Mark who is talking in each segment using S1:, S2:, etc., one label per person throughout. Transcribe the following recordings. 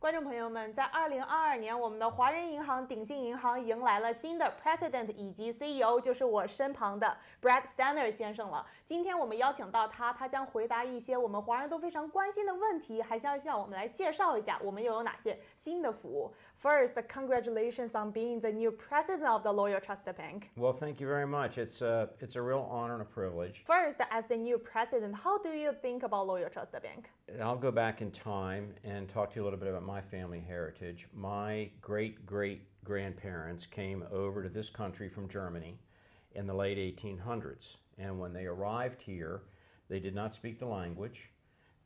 S1: 观众朋友们，在2022年，我们的华人银行鼎信银行迎来了新的 President 以及 CEO， 就是我身旁的 Brad Sanders 先生了。今天我们邀请到他，他将回答一些我们华人都非常关心的问题，还想向我们来介绍一下我们又有哪些新的服务。First, congratulations on being the new President of the Loyal Trust Bank.
S2: Well, thank you very much. It's a real honor and a privilege.
S1: First, as the new President, how do you think about Loyal Trust Bank?
S2: I'll go back in time and talk to you a little bit about my family heritage. My great-great-grandparents came over to this country from Germany in the late 1800s. And when they arrived here, they did not speak the language.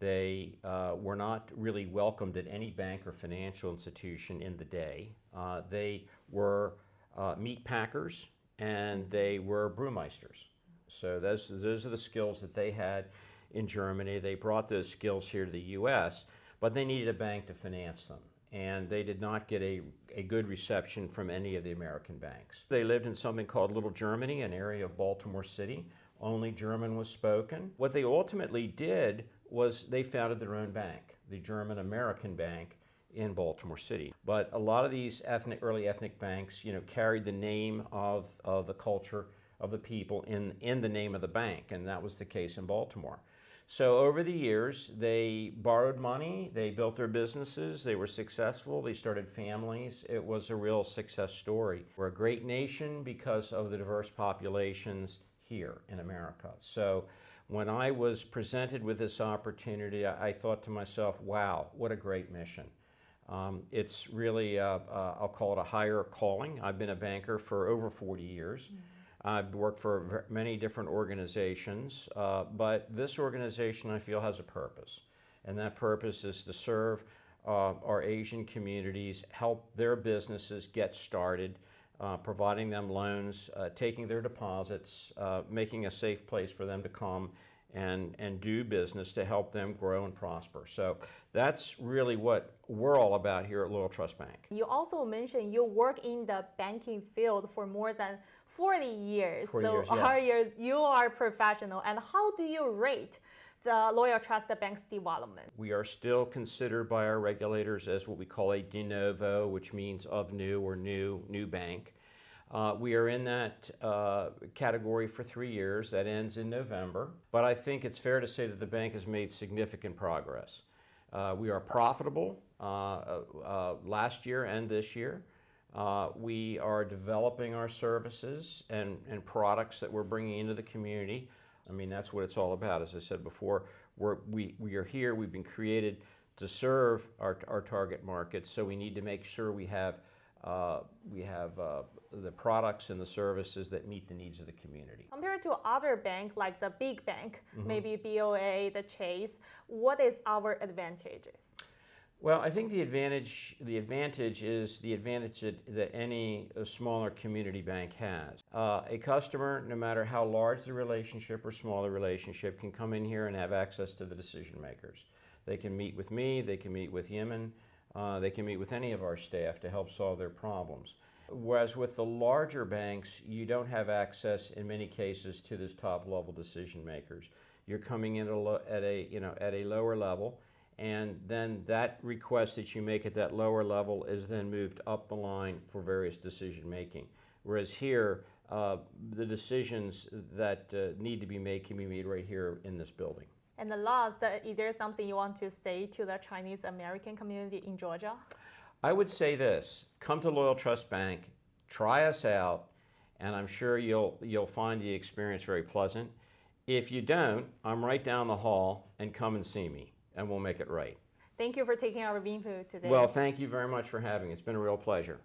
S2: They were not really welcomed at any bank or financial institution in the day. They were meat packers and they were brewmeisters. So those are the skills that they had in Germany. They brought those skills here to the U.S., but they needed a bank to finance them. And they did not get a good reception from any of the American banks. They lived in something called Little Germany, an area of Baltimore City. Only German was spoken. What they ultimately did was they founded their own bank, the German American Bank in Baltimore City. But a lot of these early ethnic banks, carried the name of the culture of the people in the name of the bank, and that was the case in Baltimore. So over the years, they borrowed money, they built their businesses, they were successful, they started families. It was a real success story. We're a great nation because of the diverse populations here in America. So when I was presented with this opportunity, I thought to myself, wow, what a great mission. It's really, I'll call it a higher calling. I've been a banker for over 40 years. I've worked for many different organizations, but this organization I feel has a purpose. And that purpose is to serve our Asian communities, help their businesses get started, providing them loans, taking their deposits, making a safe place for them to come and do business to help them grow and prosper. So that's really what we're all about here at Loyal Trust Bank.
S1: You also mentioned you work in the banking field for more than 40 years.
S2: 40 years, yeah.
S1: You are professional. And how do you rate the Loyal Trust Bank's development?
S2: We are still considered by our regulators as what we call a de novo, which means of new or new bank. We are in that category for 3 years. That ends in November. But I think it's fair to say that the bank has made significant progress. We are profitable last year and this year. We are developing our services and products that we're bringing into the community. I mean, that's what it's all about. As I said before, we are here. We've been created to serve our target markets, so we need to make sure we have the products and the services that meet the needs of the community.
S1: Compared to other banks like the big bank, maybe BOA, the Chase, what is our advantages?
S2: Well, I think the advantage is the advantage that any smaller community bank has. A customer, no matter how large the relationship or small the relationship, can come in here and have access to the decision makers. They can meet with me, they can meet with Yemen, they can meet with any of our staff to help solve their problems. Whereas with the larger banks, you don't have access in many cases to those top level decision makers. You're coming in at a lower level, and then that request that you make at that lower level is then moved up the line for various decision making. Whereas here, the decisions that need to be made can be made right here in this building.
S1: And the last, is there something you want to say to the Chinese American community in Georgia?
S2: I would say this: come to Loyal Trust Bank, try us out, and I'm sure you'll find the experience very pleasant. If you don't, I'm right down the hall, and come and see me, and we'll make it right.
S1: Thank you for taking our input today.
S2: Well, thank you very much for having me. It's been a real pleasure.